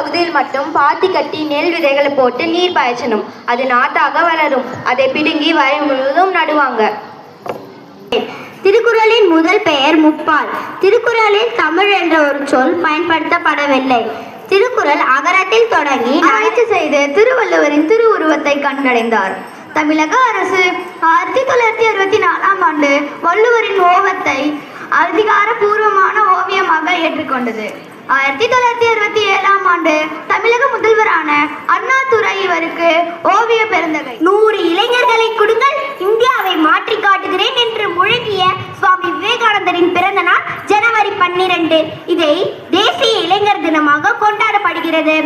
பகுதியில் மட்டும் பாத்தி கட்டி நெல் விதைகளை போட்டு நீர் பாய்ச்சணும். அது நாத்தாக வளரும். அதை பிடுங்கி வயல் முழுவதும் நடுவாங்க. திருக்குறளின் முதல் பெயர் முப்பால். திருக்குறளில் தமிழ் என்ற ஒரு சொல் பயன்படுத்தப்படவில்லை. திருக்குறள் அகரத்தில் தொடங்கி ஆராய்ச்சி செய்து திருவள்ளுவரின் திருவுருவத்தை கண்டடைந்தார். தமிழக அரசு 1964ஆம் ஆண்டு வள்ளுவரின் ஓவியத்தை அதிகாரப்பூர்வமான ஓவியமாக ஏற்றுக்கொண்டது. 1967ஆம் ஆண்டு தமிழக முதல்வரான அண்ணாதுரை இவருக்கு ஓவிய பெருந்தகை. 100 இளைஞர்களை கொடுங்கள், இந்தியாவை மாற்றி காட்டுகிறேன் என்று முழங்கிய சுவாமி விவேகானந்தரின் பிறந்த நாள் ஜனவரி 12. இதை தேசிய இளைஞர் தினமாக கொண்டாடப்படுகிறது.